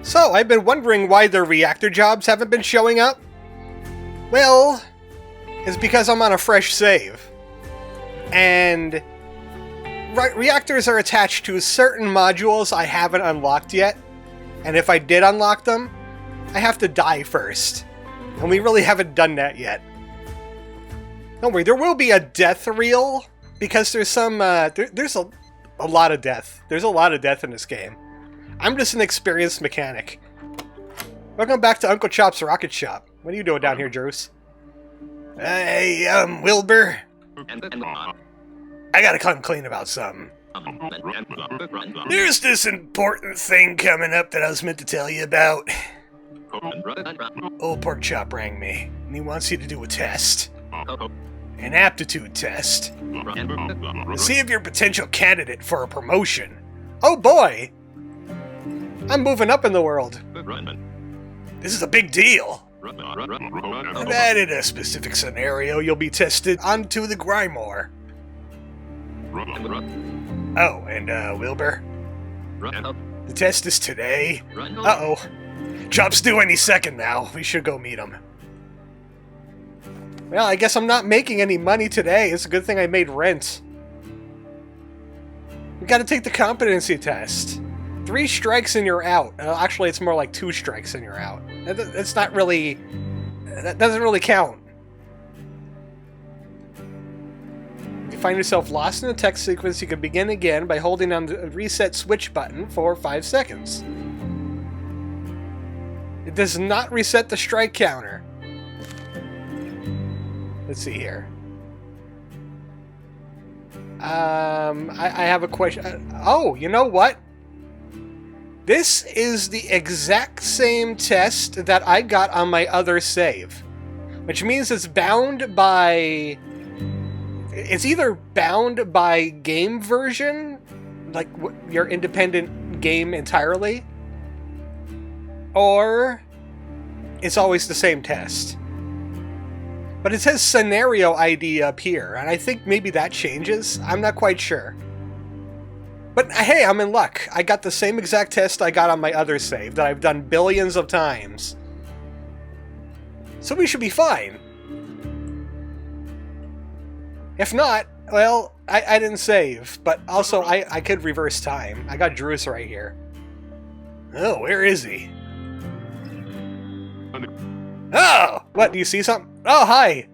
So, I've been wondering why the reactor jobs haven't been showing up. Well, it's because I'm on a fresh save. And reactors are attached to certain modules I haven't unlocked yet. And if I did unlock them, I have to die first. And we really haven't done that yet. Don't worry, there will be a death reel, because there's some, there's a lot of death. There's a lot of death in this game. I'm just an experienced mechanic. Welcome back to Uncle Chop's Rocket Shop. What are you doing down here, Druce? Hey, Wilbur. I gotta come clean about something. There's this important thing coming up that I was meant to tell you about. Old Pork Chop rang me, and he wants you to do a test. An aptitude test. To see if you're a potential candidate for a promotion. Oh boy! I'm moving up in the world. This is a big deal. I've added a specific scenario you'll be tested onto the Grimoire. Oh, and Wilbur? The test is today? Uh-oh. Chop's due any second now. We should go meet him. Well, I guess I'm not making any money today. It's a good thing I made rent. We gotta take the competency test. 3 strikes and you're out. Actually, it's more like 2 strikes and you're out. That's not really... That doesn't really count. If you find yourself lost in a text sequence, you can begin again by holding on the reset switch button for 5 seconds. It does not reset the strike counter. Let's see here. I have a question. Oh, you know what? This is the exact same test that I got on my other save. Which means it's bound by... It's either bound by game version, like your independent game entirely, or it's always the same test. But it says scenario ID up here, and I think maybe that changes. I'm not quite sure. But hey, I'm in luck. I got the same exact test I got on my other save that I've done billions of times. So we should be fine. If not, well, I didn't save, but also I could reverse time. I got Druce right here. Oh, where is he? Oh! What, do you see something? Oh, hi!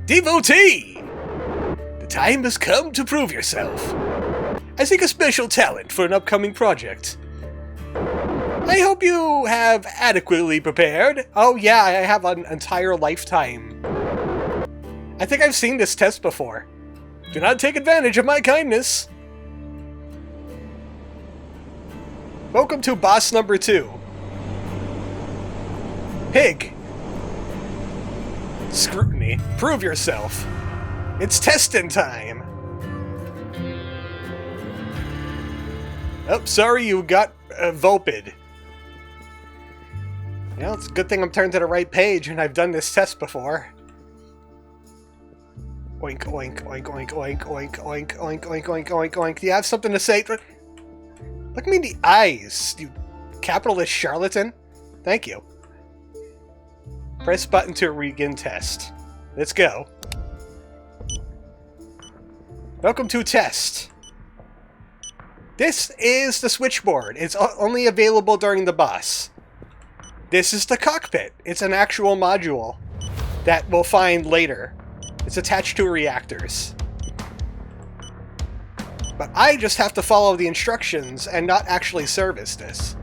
Devotee! The time has come to prove yourself. I seek a special talent for an upcoming project. I hope you have adequately prepared. Oh yeah, I have an entire lifetime. I think I've seen this test before. Do not take advantage of my kindness. Welcome to boss number 2. Pig. Scrutiny. Prove yourself. It's testing time. Oh, sorry you got Vopid. Well, it's a good thing I'm turned to the right page and I've done this test before. Oink, oink, oink, oink, oink, oink, oink, oink, oink, oink, oink, oink. Do you have something to say? Look me in the eyes, you capitalist charlatan. Thank you. Press button to begin test. Let's go. Welcome to test. This is the switchboard. It's only available during the boss. This is the cockpit. It's an actual module that we'll find later. It's attached to reactors. But I just have to follow the instructions and not actually service this.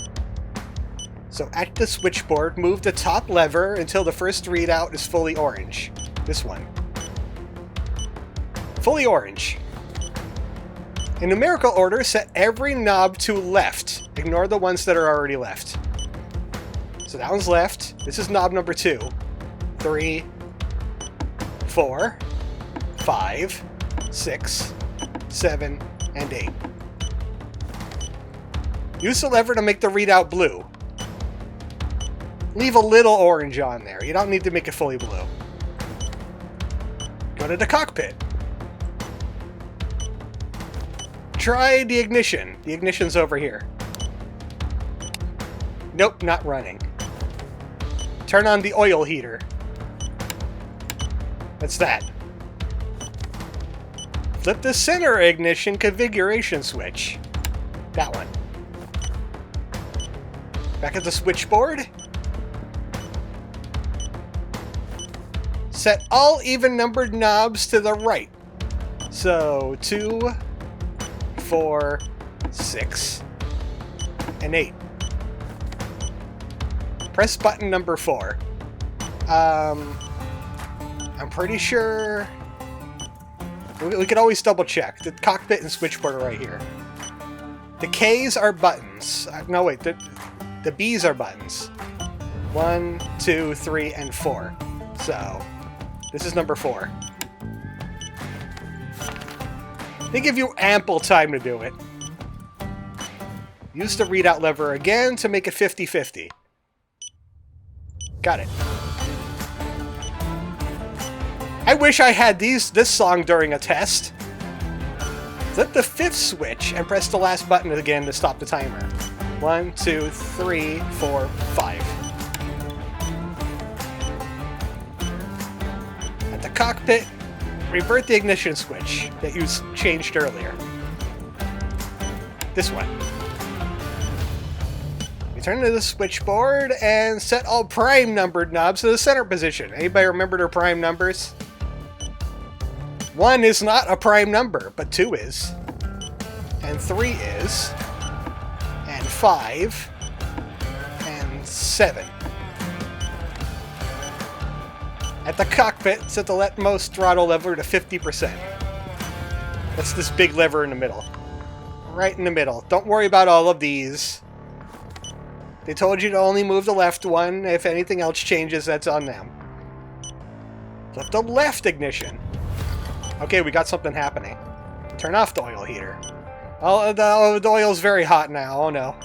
So at the switchboard, move the top lever until the first readout is fully orange. This one. Fully orange. In numerical order, set every knob to left. Ignore the ones that are already left. So that one's left. This is knob number 2. 3, 4, 5, 6, 7, and 8. Use the lever to make the readout blue. Leave a little orange on there. You don't need to make it fully blue. Go to the cockpit. Try the ignition. The ignition's over here. Nope, not running. Turn on the oil heater. That's that. Flip the center ignition configuration switch. That one. Back at the switchboard. Set all even-numbered knobs to the right. So 2, 4, 6, and 8. Press button number 4. I'm pretty sure... We could always double check. The cockpit and switchboard are right here. The K's are buttons. No, wait. The B's are buttons. 1, 2, 3, and 4. So, this is number 4. They give you ample time to do it. Use the readout lever again to make it 50-50. Got it. I wish I had this song during a test. Flip the 5th switch and press the last button again to stop the timer. 1, 2, 3, 4, 5. At the cockpit, revert the ignition switch that you changed earlier. This one. Return to the switchboard and set all prime numbered knobs to the center position. Anybody remember their prime numbers? 1 is not a prime number, but 2 is. And 3 is. And 5. And 7. At the cockpit, set the leftmost throttle lever to 50%. That's this big lever in the middle. Right in the middle. Don't worry about all of these. They told you to only move the left one. If anything else changes, that's on them. Flip the left ignition. Okay, we got something happening. Turn off the oil heater. Oh, the oil's very hot now. Oh no.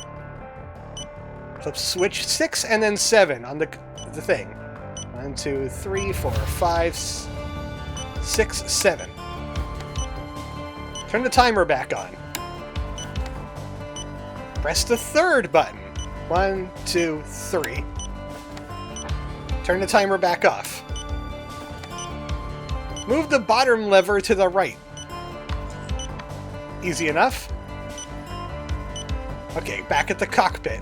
Flip switch 6 and then 7 on the thing. 1, 2, 3, 4, 5, 6, 7. Turn the timer back on. Press the 3rd button. 1, 2, 3. Turn the timer back off. Move the bottom lever to the right. Easy enough. Okay, back at the cockpit.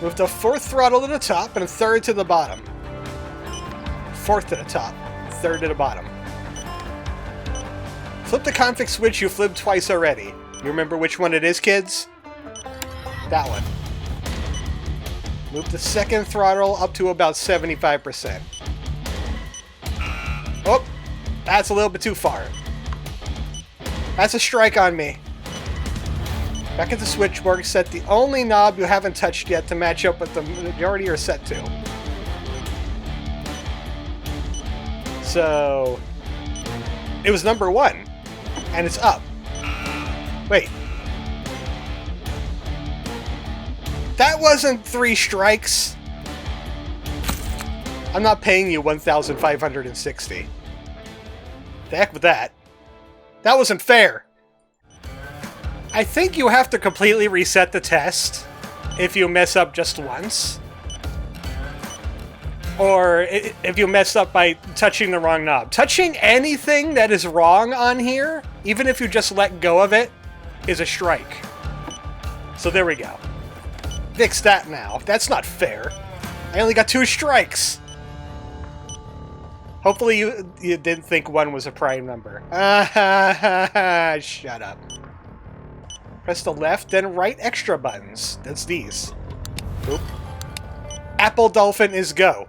Move the 4th throttle to the top and 3rd to the bottom. 4th to the top, 3rd to the bottom. Flip the config switch you flipped twice already. You remember which one it is, kids? That one. Move the 2nd throttle up to about 75%. Oh, that's a little bit too far. That's a strike on me. Back at the switchboard, set the only knob you haven't touched yet to match up with the majority you're set to. So, it was number 1, and it's up. Wait. That wasn't 3 strikes. I'm not paying you 1,560. The heck with that. That wasn't fair. I think you have to completely reset the test if you mess up just once. Or if you mess up by touching the wrong knob. Touching anything that is wrong on here, even if you just let go of it, is a strike. So there we go. Fix that now. That's not fair. I only got 2 strikes. Hopefully you didn't think 1 was a prime number. Shut up. Press the left, then right extra buttons. That's these. Oop. Apple Dolphin is go.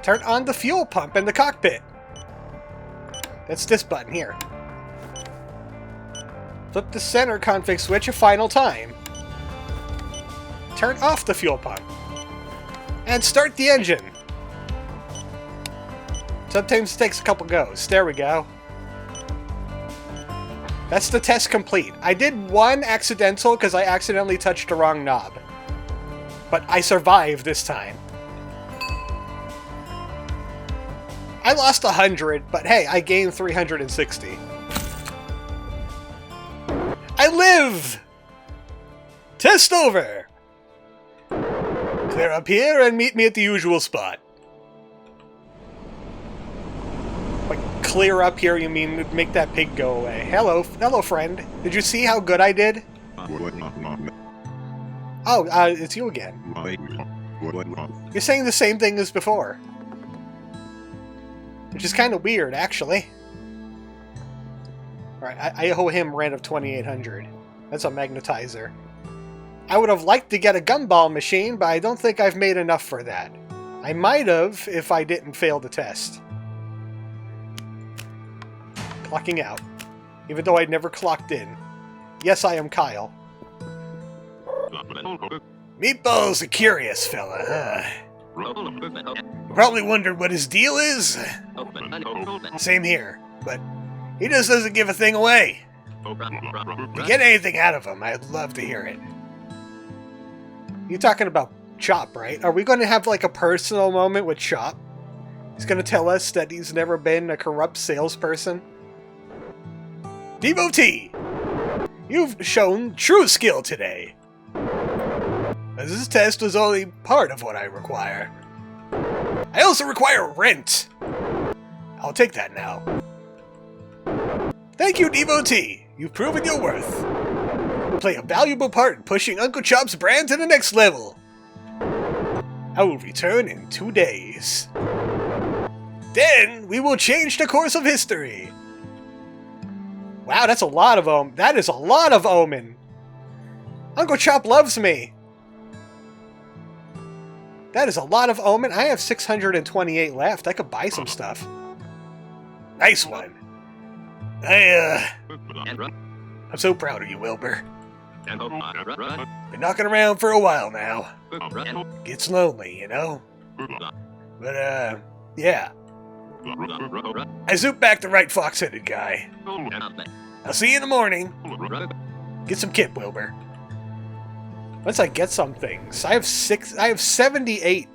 Turn on the fuel pump in the cockpit. That's this button here. Flip the center config switch a final time. Turn off the fuel pump. And start the engine. Sometimes it takes a couple goes. There we go. That's the test complete. I did 1 accidental because I accidentally touched the wrong knob. But I survived this time. I lost 100, but hey, I gained 360. I live! Test over! Clear up here and meet me at the usual spot. Like, clear up here, you mean make that pig go away. Hello, friend. Did you see how good I did? Oh, it's you again. You're saying the same thing as before. Which is kind of weird, actually. Alright, I owe him rent of 2,800. That's a magnetizer. I would have liked to get a gumball machine, but I don't think I've made enough for that. I might have if I didn't fail the test. Clocking out. Even though I'd never clocked in. Yes, I am Kyle. Meatball's a curious fella, huh? Probably wondered what his deal is. Same here, but he just doesn't give a thing away. If you get anything out of him, I'd love to hear it. You're talking about Chop, right? Are we going to have like a personal moment with Chop? He's going to tell us that he's never been a corrupt salesperson? Devotee! You've shown true skill today. This test was only part of what I require. I also require rent. I'll take that now. Thank you, Devotee. You've proven your worth. You'll play a valuable part in pushing Uncle Chop's brand to the next level. I will return in 2 days. Then we will change the course of history. Wow, that's a lot of omen. That is a lot of omen. Uncle Chop loves me. That is a lot of omen. I have 628 left. I could buy some stuff. Nice one. I'm so proud of you, Wilbur. Been knocking around for a while now. Gets lonely, you know? But, yeah. I zooped back the right fox-headed guy. I'll see you in the morning. Get some kip, Wilbur. Once I get some things. I have 78.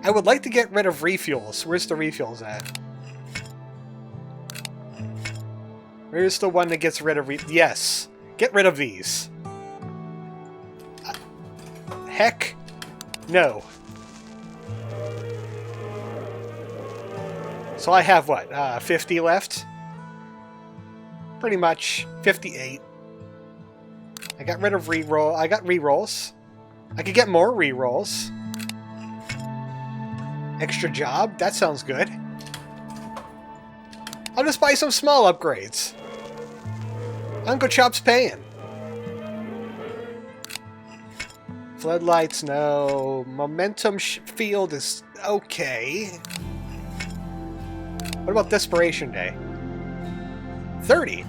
I would like to get rid of refuels. Where's the refuels at? Where's the one that gets rid of yes. Get rid of these. Heck no. So I have what? 50 left? Pretty much. 58. I got rid of reroll. I got rerolls. I could get more rerolls. Extra job? That sounds good. I'll just buy some small upgrades. Uncle Chop's paying. Floodlights, no. Momentum field is okay. What about Desperation Day? 30.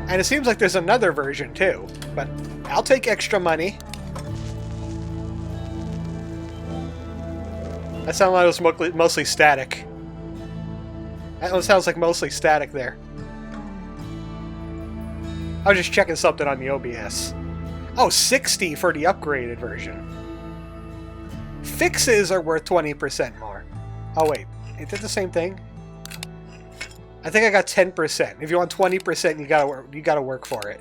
And it seems like there's another version too. But I'll take extra money. That sounded like it was mostly static. That sounds like mostly static there. I was just checking something on the OBS. Oh, 60 for the upgraded version. Fixes are worth 20% more. Oh wait, is that the same thing? I think I got 10%. If you want 20%, you gotta work for it.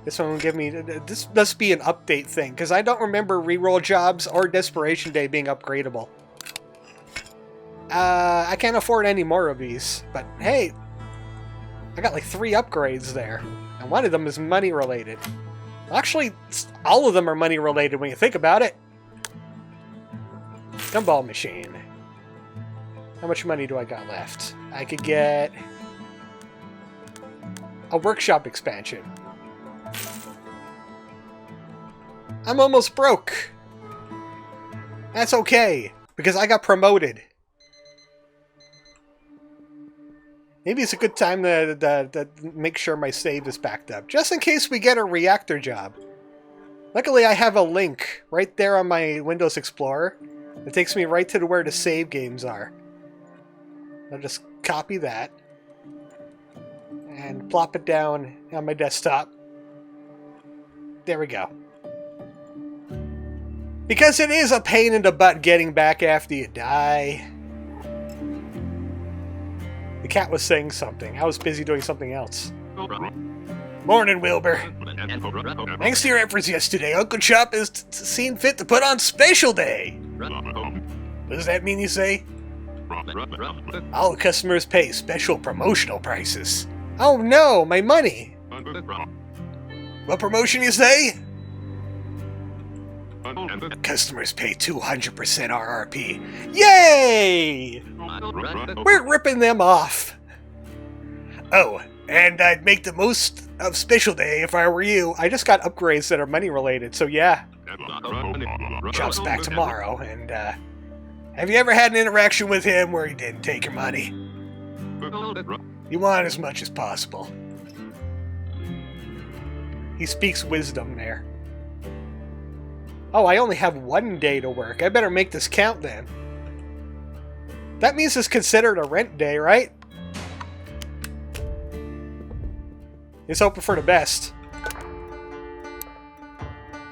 This one will give me. This must be an update thing because I don't remember reroll jobs or Desperation Day being upgradable. I can't afford any more of these, but hey, I got like 3 upgrades there, and one of them is money related. Actually, all of them are money related when you think about it. Gumball machine. How much money do I got left? I could get a workshop expansion. I'm almost broke. That's okay, because I got promoted. Maybe it's a good time to make sure my save is backed up, just in case we get a reactor job. Luckily, I have a link right there on my Windows Explorer. It takes me right to where the save games are. I'll just copy that and plop it down on my desktop. There we go. Because it is a pain in the butt getting back after you die. The cat was saying something. I was busy doing something else. Morning, Wilbur. Thanks to your efforts yesterday, Uncle Chop has seen fit to put on Special Day. What does that mean, you say? All customers pay special promotional prices. Oh no, my money! What promotion, you say? Customers pay 200% RRP. Yay! We're ripping them off. Oh, and I'd make the most of Special Day if I were you. I just got upgrades that are money related, so yeah. Chop's back tomorrow, and have you ever had an interaction with him where he didn't take your money? You want as much as possible. He speaks wisdom there. Oh, I only have 1 day to work. I better make this count then. That means it's considered a rent day, right? He's hoping for the best.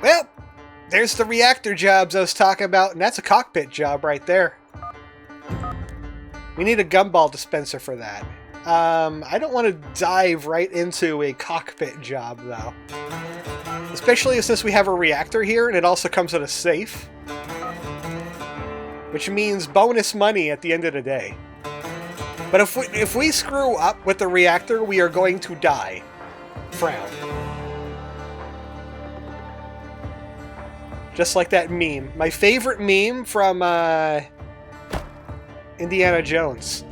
Well, there's the reactor jobs I was talking about, and that's a cockpit job right there. We need a gumball dispenser for that. I don't want to dive right into a cockpit job, though. Especially since we have a reactor here, and it also comes with a safe. Which means bonus money at the end of the day. But if we screw up with the reactor, we are going to die. Frown. Just like that meme. My favorite meme from Indiana Jones.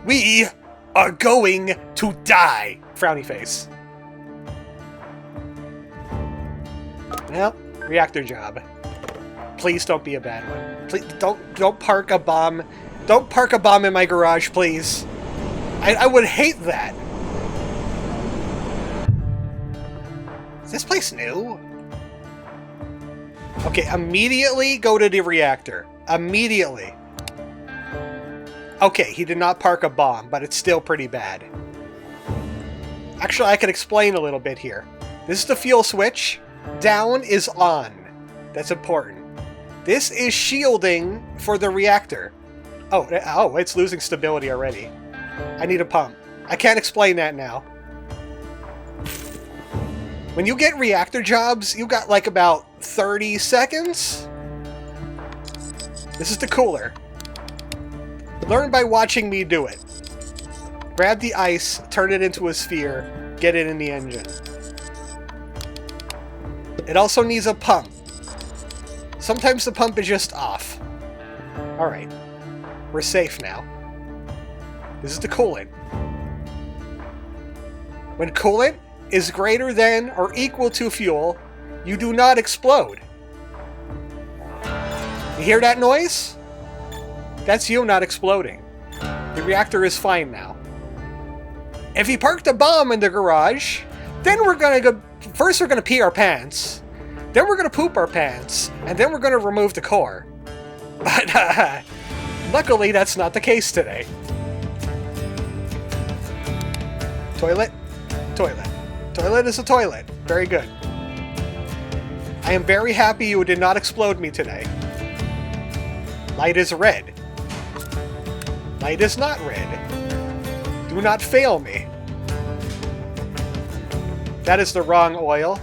We are going to die. Frowny face. Well, reactor job. Please don't be a bad one. Please don't park a bomb. Don't park a bomb in my garage, please. I would hate that. Is this place new? Okay, immediately go to the reactor. Immediately. Okay, he did not park a bomb, but it's still pretty bad. Actually, I can explain a little bit here. This is the fuel switch. Down is on. That's important. This is shielding for the reactor. Oh, it's losing stability already. I need a pump. I can't explain that now. When you get reactor jobs, you got like about 30 seconds. This is the cooler. Learn by watching me do it. Grab the ice, turn it into a sphere, get it in the engine. It also needs a pump. Sometimes the pump is just off. Alright. We're safe now. This is the coolant. When coolant is greater than or equal to fuel, you do not explode. You hear that noise? That's you not exploding. The reactor is fine now. If you parked a bomb in the garage, then we're gonna go... First we're gonna pee our pants, then we're gonna poop our pants, and then we're gonna remove the core. But, luckily that's not the case today. Toilet? Toilet. Toilet is a toilet. Very good. I am very happy you did not explode me today. Light is red. Light is not red. Do not fail me. That is the wrong oil.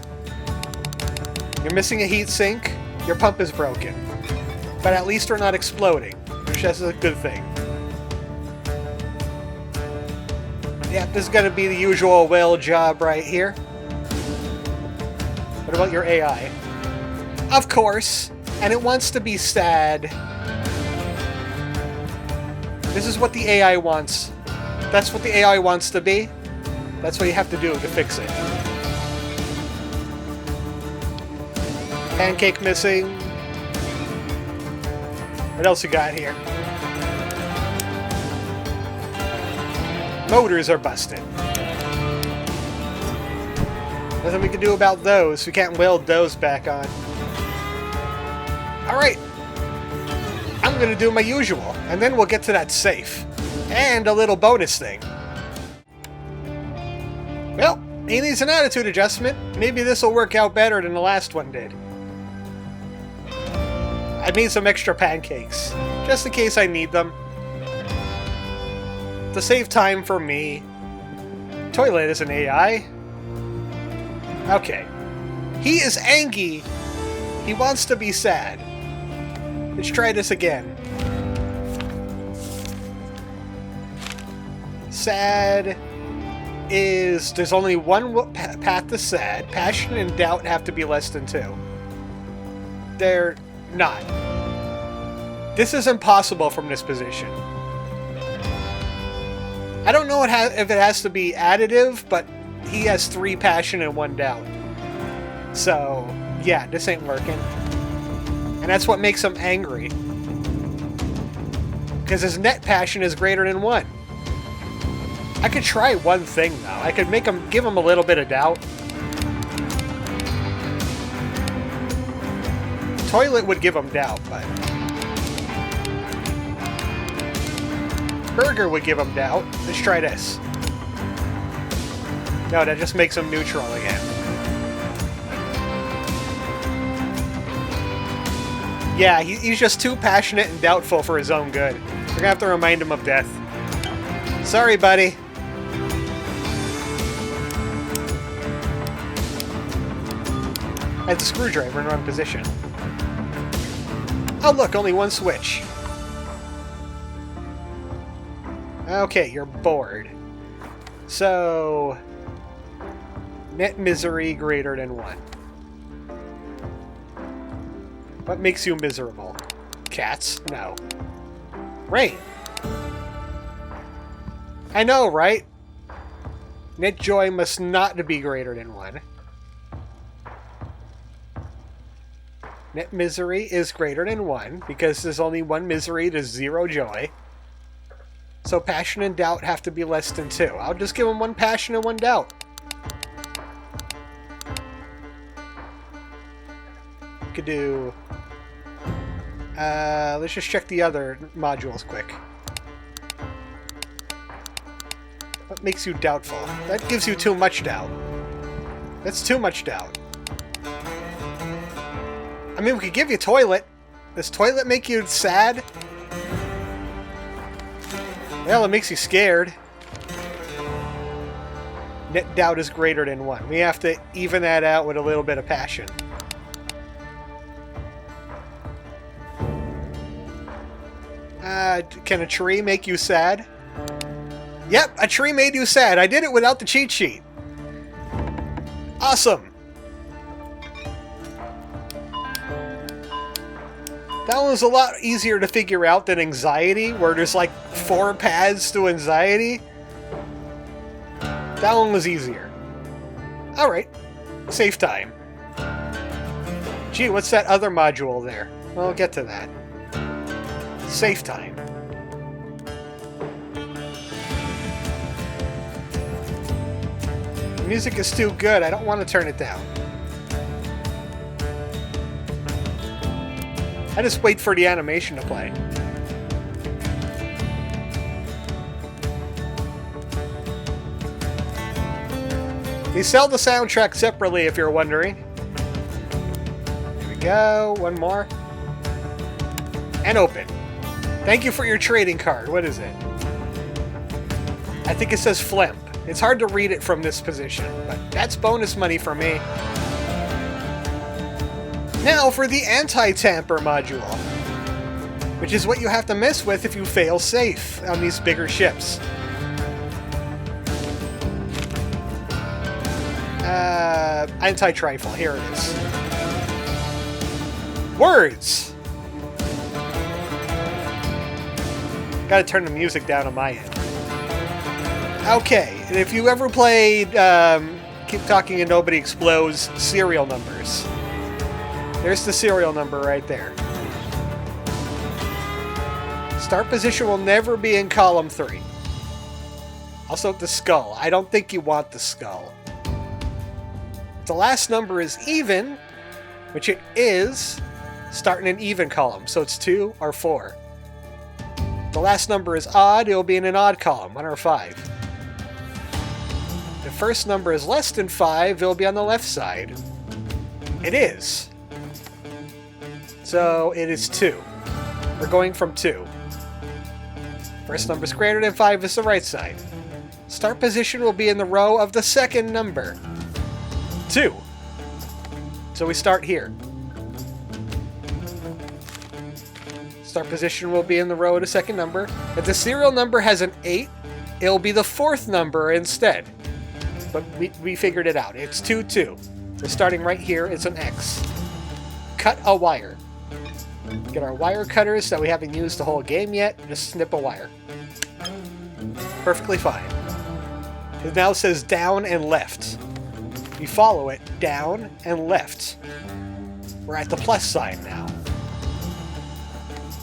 You're missing a heat sink. Your pump is broken. But at least we're not exploding, which is a good thing. Yeah, this is going to be the usual whale job right here. What about your AI? Of course, and it wants to be sad. This is what the AI wants. That's what the AI wants to be. That's what you have to do to fix it. Pancake missing. What else you got here? Motors are busted. Nothing we can do about those. We can't weld those back on. Alright. I'm gonna do my usual, and then we'll get to that safe. And a little bonus thing. Well, he needs an attitude adjustment. Maybe this will work out better than the last one did. I made some extra pancakes, just in case I need them. To save time for me. Toilet is an AI. Okay. He is angry. He wants to be sad. Let's try this again. Sad is... There's only one path to sad. Passion and doubt have to be less than 2. They're not. This is impossible from this position. I don't know if it has to be additive, but he has 3 passion and 1 doubt. So, yeah, this ain't working. And that's what makes him angry. Because his net passion is greater than 1. I could try one thing, though. I could give him a little bit of doubt. Toilet would give him doubt, but... Burger would give him doubt. Let's try this. No, that just makes him neutral again. Yeah, he's just too passionate and doubtful for his own good. We're gonna have to remind him of death. Sorry, buddy. I had the screwdriver in the wrong position. Oh look, only one switch. Okay, you're bored. So... Net misery greater than 1. What makes you miserable? Cats? No. Rain. I know, right? Net joy must not be greater than 1. Net misery is greater than 1, because there's only 1 misery to 0 joy. So passion and doubt have to be less than 2. I'll just give him 1 passion and 1 doubt. Could do... let's just check the other modules quick. What makes you doubtful? That gives you too much doubt. That's too much doubt. I mean, we could give you toilet. Does toilet make you sad? Well, it makes you scared. Net doubt is greater than 1. We have to even that out with a little bit of passion. Can a tree make you sad? Yep, a tree made you sad. I did it without the cheat sheet. Awesome. That one was a lot easier to figure out than anxiety, where there's like 4 paths to anxiety. That one was easier. Alright. Save time. Gee, what's that other module there? Well, I'll get to that. Save time. The music is too good. I don't want to turn it down. I just wait for the animation to play. They sell the soundtrack separately, if you're wondering. There we go. One more. And open. Thank you for your trading card. What is it? I think it says Flimp. It's hard to read it from this position, but that's bonus money for me. Now for the anti-tamper module, which is what you have to mess with if you fail safe on these bigger ships. Anti-trifle, here it is. Words! Gotta turn the music down on my end. Okay, and if you ever played Keep Talking and Nobody Explodes serial numbers, there's the serial number right there. Start position will never be in column 3. Also the skull. I don't think you want the skull. If the last number is even, which it is, start in an even column, so it's 2 or 4. If the last number is odd, it will be in an odd column, 1 or 5. If the first number is less than 5, it will be on the left side. It is. So it is 2. We're going from 2. First number is greater than 5 is the right side. Start position will be in the row of the second number. 2. So we start here. Start position will be in the row of the second number. If the serial number has an 8, it'll be the fourth number instead. But we figured it out. It's 2, 2. So starting right here, it's an X. Cut a wire. Get our wire cutters that we haven't used the whole game yet. Just snip a wire. Perfectly fine. It now says down and left. You follow it, down and left. We're at the plus sign now.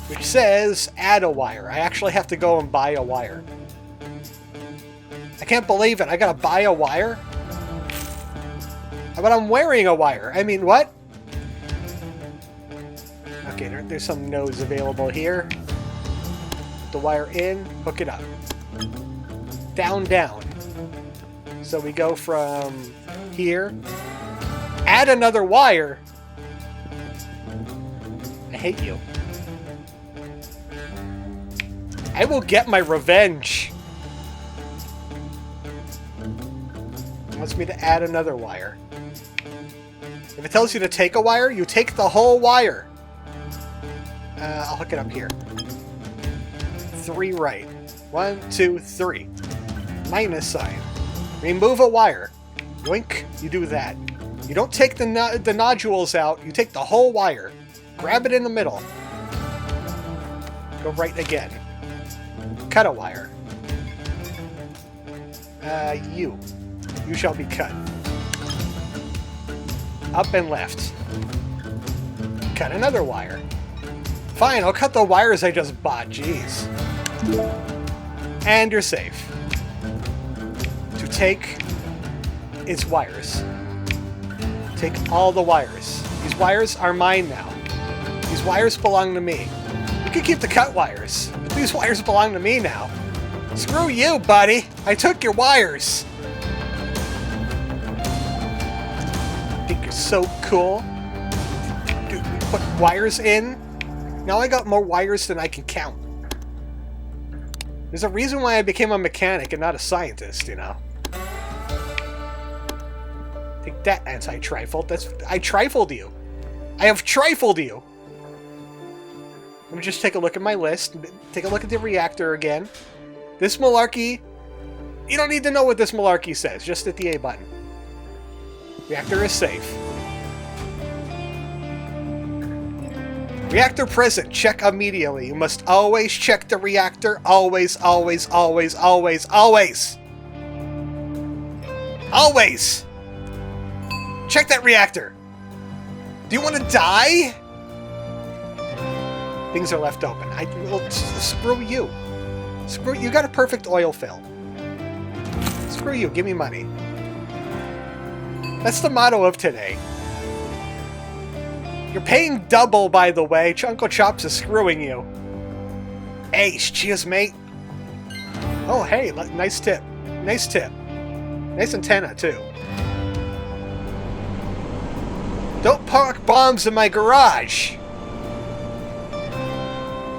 Which says add a wire. I actually have to go and buy a wire. I can't believe it. I gotta buy a wire? But I'm wearing a wire. I mean, what? Okay, there's some nodes available here. Put the wire in, hook it up. Down, down. So we go from here. Add another wire. I hate you. I will get my revenge. It wants me to add another wire. If it tells you to take a wire, you take the whole wire. I'll hook it up here. 3 right. 1, 2, 3. Minus sign. Remove a wire. Yoink, you do that. You don't take the nodules out, you take the whole wire. Grab it in the middle. Go right again. Cut a wire. You shall be cut. Up and left. Cut another wire. Fine, I'll cut the wires I just bought, jeez. And you're safe. To take its wires. Take all the wires. These wires are mine now. These wires belong to me. You can keep the cut wires. But these wires belong to me now. Screw you, buddy. I took your wires. Think you're so cool? Dude, put wires in. Now I got more wires than I can count. There's a reason why I became a mechanic and not a scientist, you know. Take that, anti-trifle. I trifled you. I have trifled you. Let me just take a look at my list. Take a look at the reactor again. This malarkey... You don't need to know what this malarkey says. Just hit the A button. Reactor is safe. Reactor present. Check immediately. You must always check the reactor. Always, always, always, always, always. Always! Check that reactor! Do you want to die? Things are left open. Screw you. Screw you. Got a perfect oil fill. Screw you. Give me money. That's the motto of today. You're paying double, by the way. Uncle Chops is screwing you. Ace, cheers, mate. Oh, hey, nice tip. Nice tip. Nice antenna, too. Don't park bombs in my garage!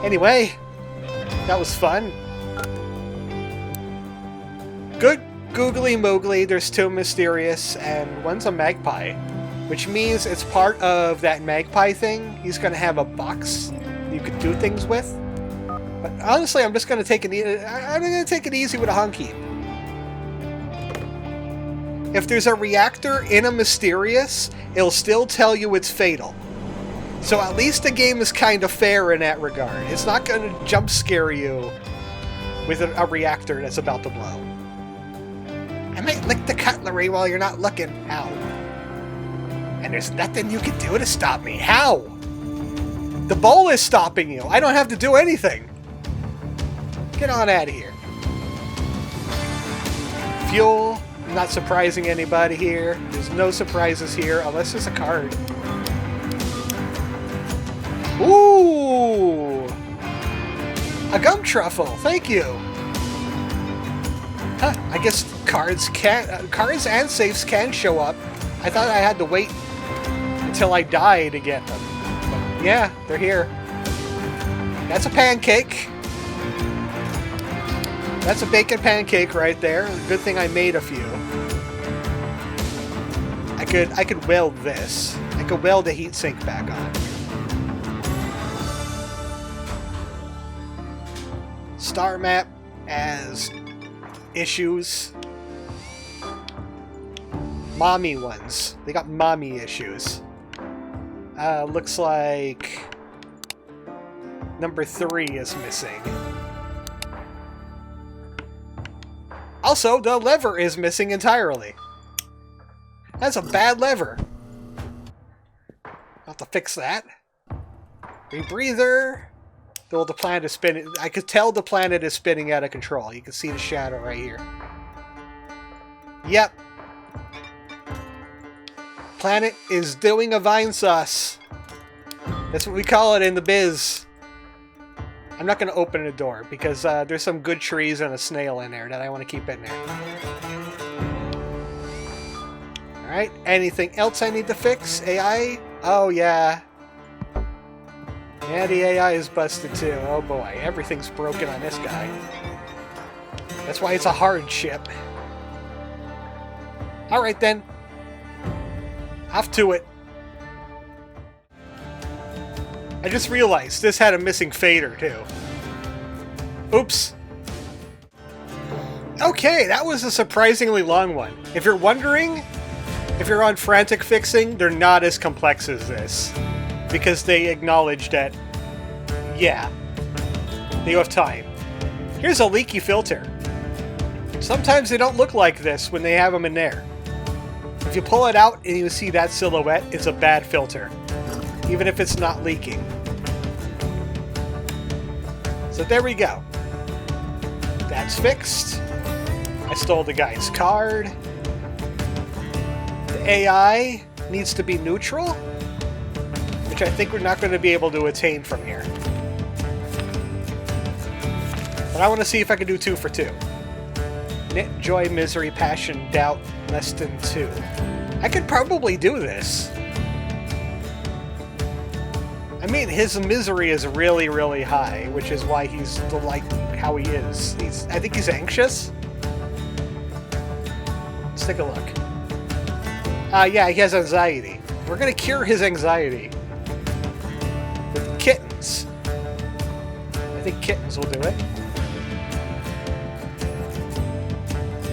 Anyway, that was fun. Good googly moogly, there's 2 mysterious, and one's a magpie. Which means it's part of that magpie thing. He's gonna have a box you could do things with. But honestly, I'm just gonna take it easy with a hunky. If there's a reactor in a mysterious, it'll still tell you it's fatal. So at least the game is kind of fair in that regard. It's not gonna jump scare you with a reactor that's about to blow. I might lick the cutlery while you're not looking. How? And there's nothing you can do to stop me. How? The bowl is stopping you. I don't have to do anything. Get on out of here. Fuel. I'm not surprising anybody here. There's no surprises here unless there's a card. Ooh! A gum truffle. Thank you. Huh, I guess cards and safes can show up. I thought I had to wait until I die to get them. But yeah, they're here. That's a pancake. That's a bacon pancake right there. Good thing I made a few. I could weld this. I could weld the heatsink back on. Star map has issues. Mommy ones. They got mommy issues. Looks like number 3 is missing. Also, the lever is missing entirely. That's a bad lever. I'll have to fix that. Rebreather. Though the planet is spinning. I could tell the planet is spinning out of control. You can see the shadow right here. Yep. Planet is doing a vine sauce. That's what we call it in the biz. I'm not going to open the door because there's some good trees and a snail in there that I want to keep in there. Alright, anything else I need to fix? AI? Oh yeah. Yeah, the AI is busted too. Oh boy, everything's broken on this guy. That's why it's a hard ship. Alright then. Off to it. I just realized this had a missing fader too. Oops. Okay, that was a surprisingly long one. If you're wondering, if you're on frantic fixing, they're not as complex as this. Because they acknowledge that, yeah, you have time. Here's a leaky filter. Sometimes they don't look like this when they have them in there. If you pull it out and you see that silhouette, it's a bad filter. Even if it's not leaking. So there we go. That's fixed. I stole the guy's card. The AI needs to be neutral, which I think we're not going to be able to attain from here. But I want to see if I can do 2 for 2. Knit, joy, misery, passion, doubt, less than 2. I could probably do this. I mean, his misery is really, really high, which is why he's like how he is. I think he's anxious. Let's take a look. Yeah, he has anxiety. We're gonna cure his anxiety with kittens. I think kittens will do it.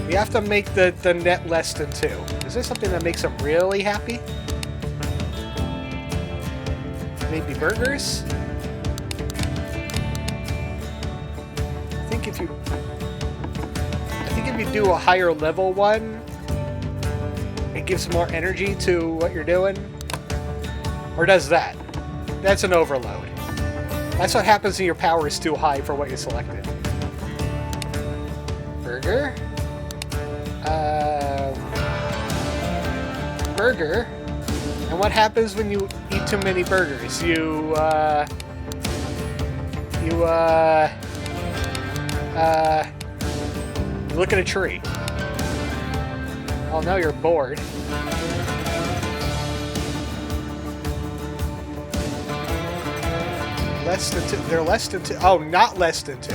We have to make the net less than 2. Is there something that makes him really happy? Maybe burgers? I think if you do a higher level one, it gives more energy to what you're doing. Or does that? That's an overload. That's what happens when your power is too high for what you selected. Burger? Burger? And what happens when you eat too many burgers? You look at a tree. Oh, now you're bored. Less than 2. They're less than 2. Oh, not less than 2.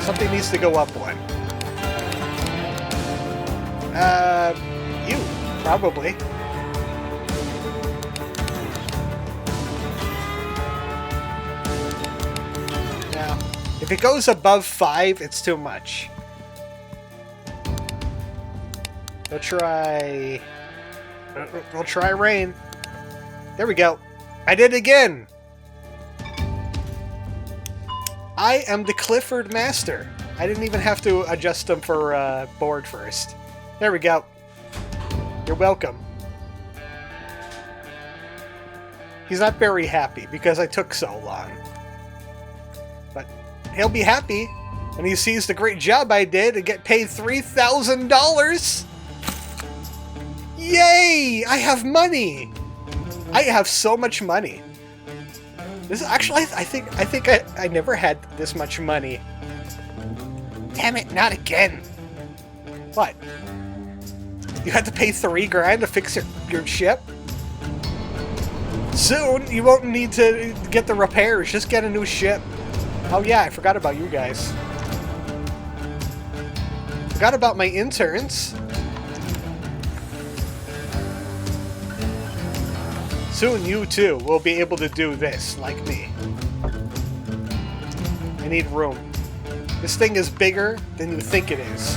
Something needs to go up 1. You, probably. Now, if it goes above 5, it's too much. We'll try rain. There we go. I did it again. I am the Clifford Master. I didn't even have to adjust them for board first. There we go. You're welcome. He's not very happy because I took so long. But he'll be happy when he sees the great job I did and get paid $3,000. Yay! I have money. I have so much money. This is actually, I think I never had this much money. Damn it! Not again. What? You had to pay $3 grand to fix your ship? Soon, you won't need to get the repairs. Just get a new ship. Oh yeah, I forgot about you guys. forgot about my interns. Soon you too will be able to do this, like me. I need room. This thing is bigger than you think it is.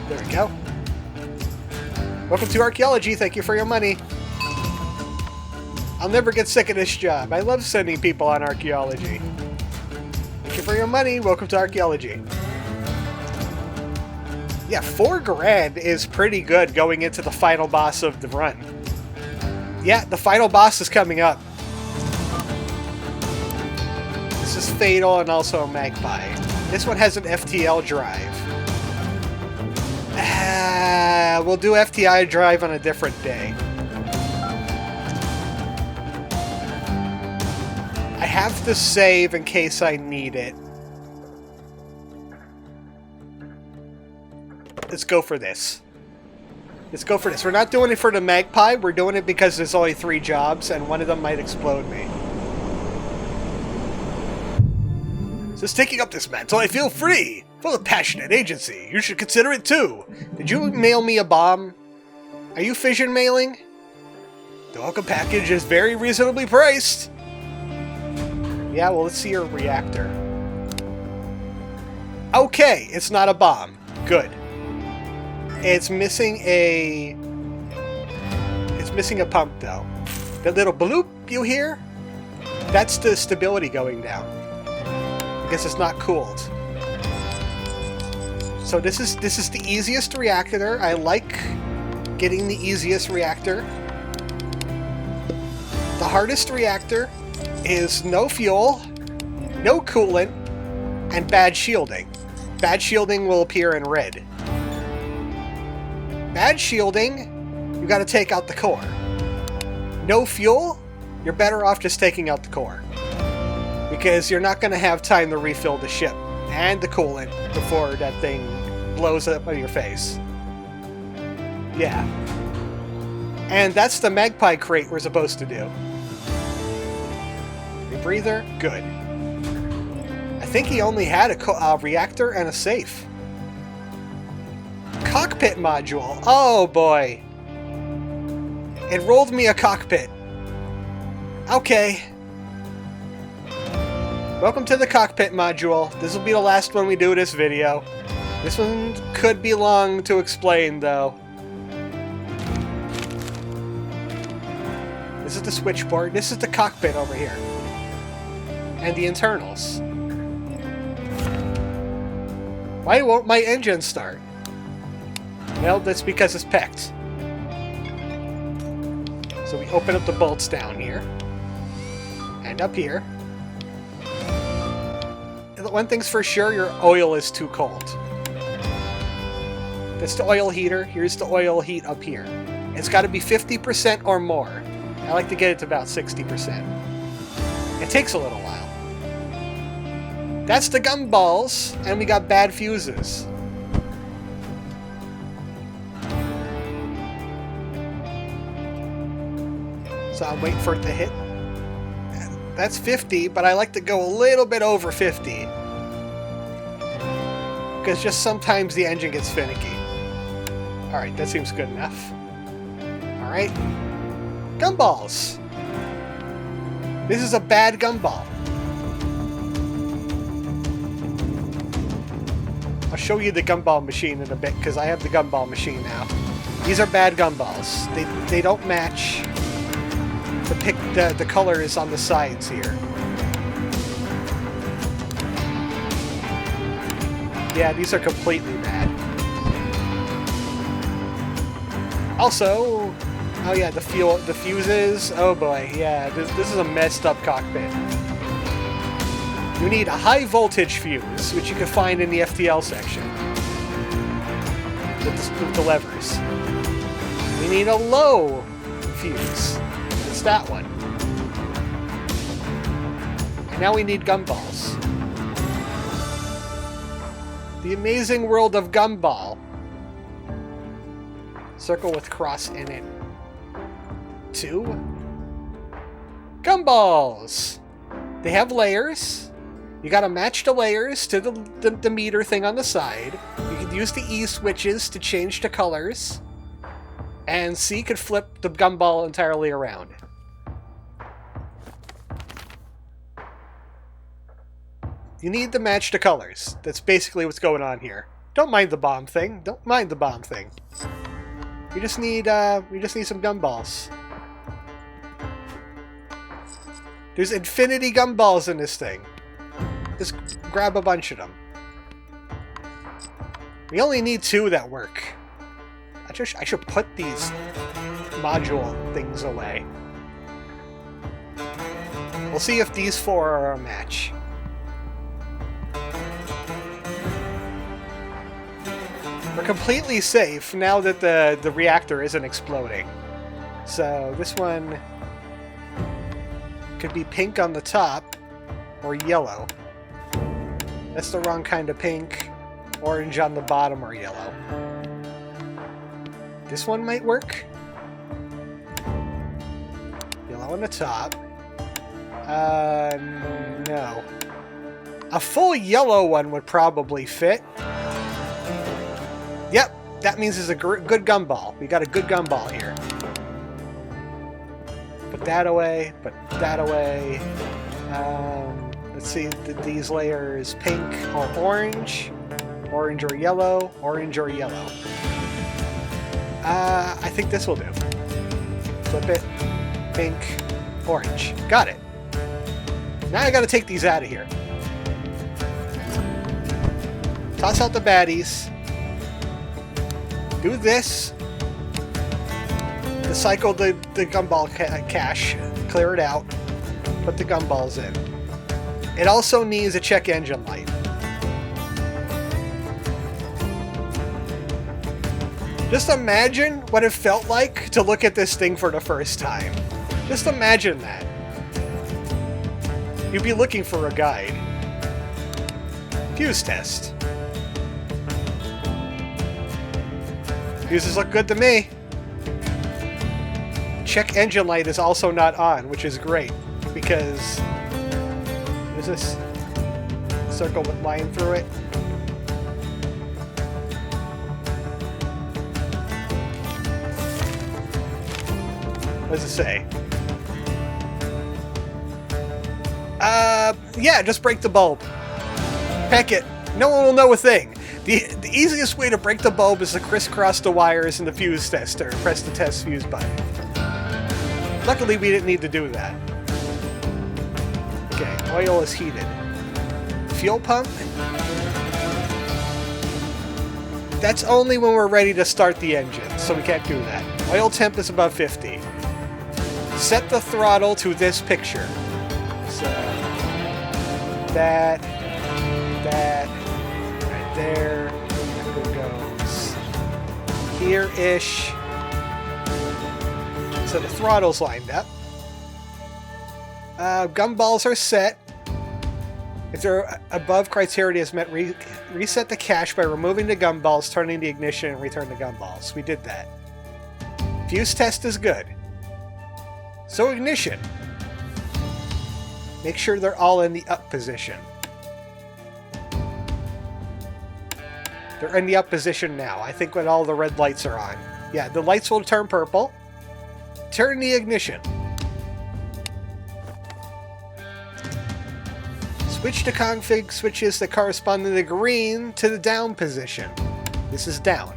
There we go. Welcome to archaeology. Thank you for your money. I'll never get sick of this job. I love sending people on archaeology. Thank you for your money. Welcome to archaeology. Yeah, $4,000 is pretty good going into the final boss of the run. Yeah, the final boss is coming up. This is Fatal and also Magpie. This one has an FTL drive. We'll do FTI drive on a different day. I have to save in case I need it. Let's go for this. Let's go for this. We're not doing it for the Magpie. We're doing it because there's only 3 jobs, and one of them might explode me. Since taking up this mantle, I feel free. Full of passionate agency. You should consider it too. Did you mail me a bomb? Are you fission mailing? The welcome package is very reasonably priced. Yeah, well, let's see your reactor. Okay, it's not a bomb. Good. It's missing a pump, though. That little bloop you hear? That's the stability going down. Because it's not cooled. So this is the easiest reactor. I like getting the easiest reactor. The hardest reactor is no fuel, no coolant, and bad shielding. Bad shielding will appear in red. Bad shielding, you gotta take out the core. No fuel, you're better off just taking out the core. Because you're not gonna have time to refill the ship and the coolant before that thing blows up on your face. Yeah. And that's the Magpie crate we're supposed to do. Rebreather, good. I think he only had a reactor and a safe. Cockpit module. Oh boy. It rolled me a cockpit. Okay. Welcome to the cockpit module. This will be the last one we do this video. This one could be long to explain, though. This is the switchboard. This is the cockpit over here. And the internals. Why won't my engine start? Well, that's because it's pecked. So we open up the bolts down here. And up here. One thing's for sure, your oil is too cold. That's the oil heater. Here's the oil heat up here. It's got to be 50% or more. I like to get it to about 60%. It takes a little while. That's the gumballs, and we got bad fuses. So I'm waiting for it to hit. That's 50, but I like to go a little bit over 50. Because just sometimes the engine gets finicky. Alright, that seems good enough. Alright. Gumballs! This is a bad gumball. I'll show you the gumball machine in a bit, because I have the gumball machine now. These are bad gumballs. They don't match the colors on the sides here. Yeah, these are completely bad. Also, oh yeah, the fuses. Oh boy, yeah, this is a messed up cockpit. You need a high voltage fuse, which you can find in the FTL section with the levers. We need a low fuse. It's that one. And now we need gumballs. The amazing world of Gumball. Circle with cross in it. 2 gumballs. They have layers. You gotta match the layers to the meter thing on the side. You can use the E switches to change the colors. And C could flip the gumball entirely around. You need to match the colors. That's basically what's going on here. Don't mind the bomb thing. Don't mind the bomb thing. We just need some gumballs. There's infinity gumballs in this thing. Just grab a bunch of them. We only need 2 that work. I should put these module things away. We'll see if these 4 are a match. We're completely safe now that the reactor isn't exploding. So this one could be pink on the top or yellow. That's the wrong kind of pink. Orange on the bottom or yellow. This one might work. Yellow on the top. No. A full yellow one would probably fit. Yep, that means it's a good gumball. We got a good gumball here. Put that away, put that away. Let's see, these layers pink or orange. Orange or yellow, orange or yellow. I think this will do. Flip it, pink, orange. Got it. Now I gotta take these out of here. Toss out the baddies. Do this. Recycle the gumball cache. Clear it out. Put the gumballs in. It also needs a check engine light. Just imagine what it felt like to look at this thing for the first time. Just imagine that. You'd be looking for a guide. Fuse test. Fuses look good to me. Check engine light is also not on, which is great, because there's this circle with line through it. What does it say? Yeah, just break the bulb. Peck it. No one will know a thing. The easiest way to break the bulb is to crisscross the wires in the fuse tester and press the test fuse button. Luckily, we didn't need to do that. Okay, oil is heated. Fuel pump? That's only when we're ready to start the engine, so we can't do that. Oil temp is above 50. Set the throttle to this picture. So, that, right there, it goes here-ish. So the throttle's lined up. Gumballs are set. If they're above criteria is met, reset the cache by removing the gumballs, turning the ignition, and return the gumballs. We did that. Fuse test is good. So ignition. Make sure they're all in the up position. They're in the up position now. I think when all the red lights are on. Yeah, the lights will turn purple. Turn the ignition. Switch the config switches that correspond to the green to the down position. This is down.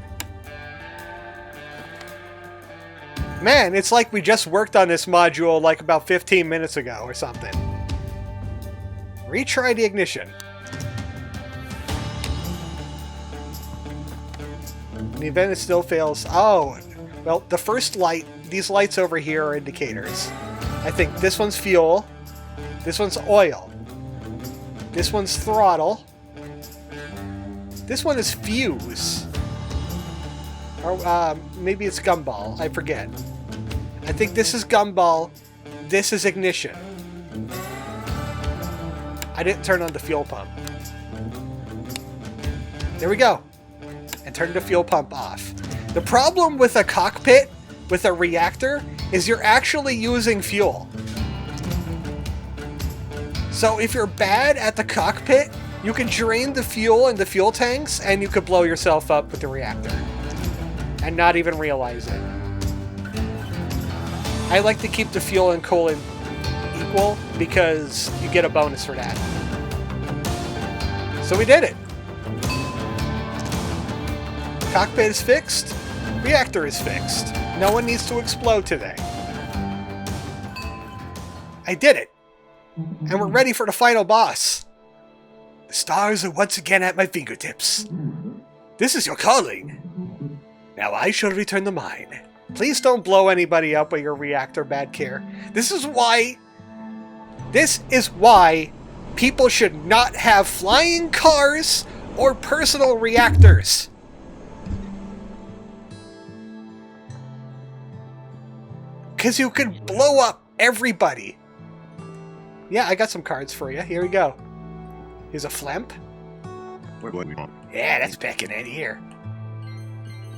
Man, it's like we just worked on this module like about 15 minutes ago or something. Retry the ignition. In the event it still fails... Oh, well, the first light, these lights over here are indicators. I think this one's fuel. This one's oil. This one's throttle. This one is fuse. Or maybe it's gumball. I forget. I think this is gumball. This is ignition. I didn't turn on the fuel pump. There we go. And turn the fuel pump off. The problem with a cockpit, with a reactor, is you're actually using fuel. So if you're bad at the cockpit, you can drain the fuel in the fuel tanks and you could blow yourself up with the reactor. And not even realize it. I like to keep the fuel and coolant equal because you get a bonus for that. So we did it. Cockpit is fixed. Reactor is fixed. No one needs to explode today. I did it. And we're ready for the final boss. The stars are once again at my fingertips. This is your calling. Now I shall return the mine. Please don't blow anybody up with your reactor, bad care. This is why people should not have flying cars or personal reactors. Because you could blow up everybody. Yeah, I got some cards for you. Here we go. Here's a flemp. Yeah, that's back in that here.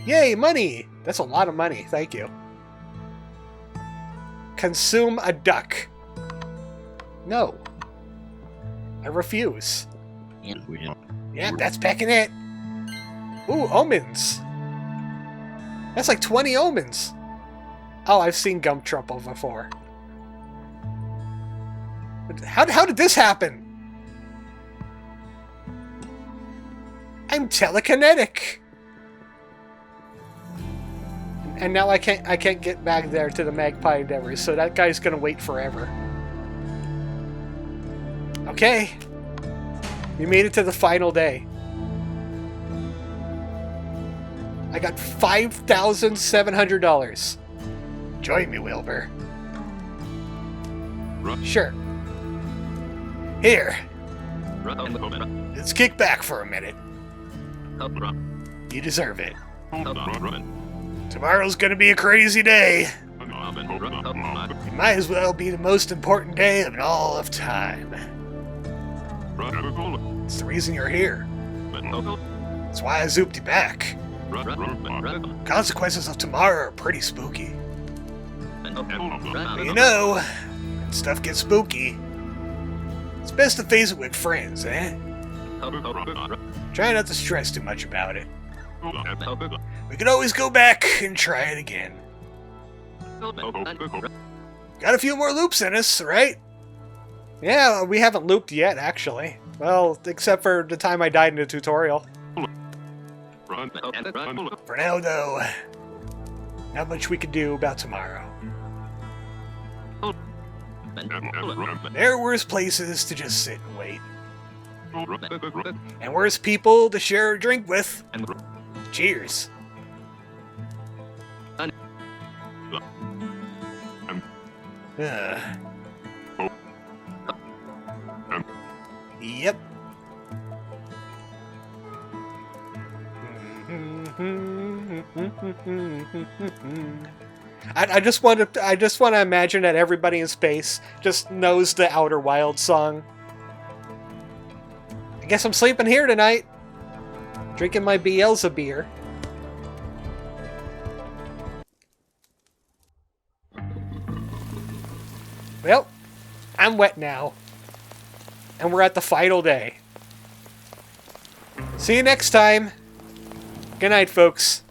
Yay, money! That's a lot of money. Thank you. Consume a duck. No. I refuse. Yeah, that's packing it. Ooh, omens. That's like 20 omens. Oh, I've seen Gum Trumpel before. How did this happen? I'm telekinetic. And now I can't get back there to the Magpie Endeavors, so that guy's gonna wait forever. Okay. We made it to the final day. I got $5,700. Join me, Wilbur. Sure. Here. Let's kick back for a minute. You deserve it. Tomorrow's gonna be a crazy day. It might as well be the most important day of all of time. It's the reason you're here. That's why I zooped you back. Consequences of tomorrow are pretty spooky. But you know, when stuff gets spooky, it's best to face it with friends, eh? Try not to stress too much about it. We can always go back and try it again. Got a few more loops in us, right? Yeah, we haven't looped yet, actually. Well, except for the time I died in the tutorial. For now, though, not much we can do about tomorrow. There are worse places to just sit and wait. And worse people to share a drink with. Cheers. Yep. I just want to imagine that everybody in space just knows the Outer Wilds song. I guess I'm sleeping here tonight, drinking my Beelzebub beer. Well, I'm wet now, and we're at the final day. See you next time. Good night, folks.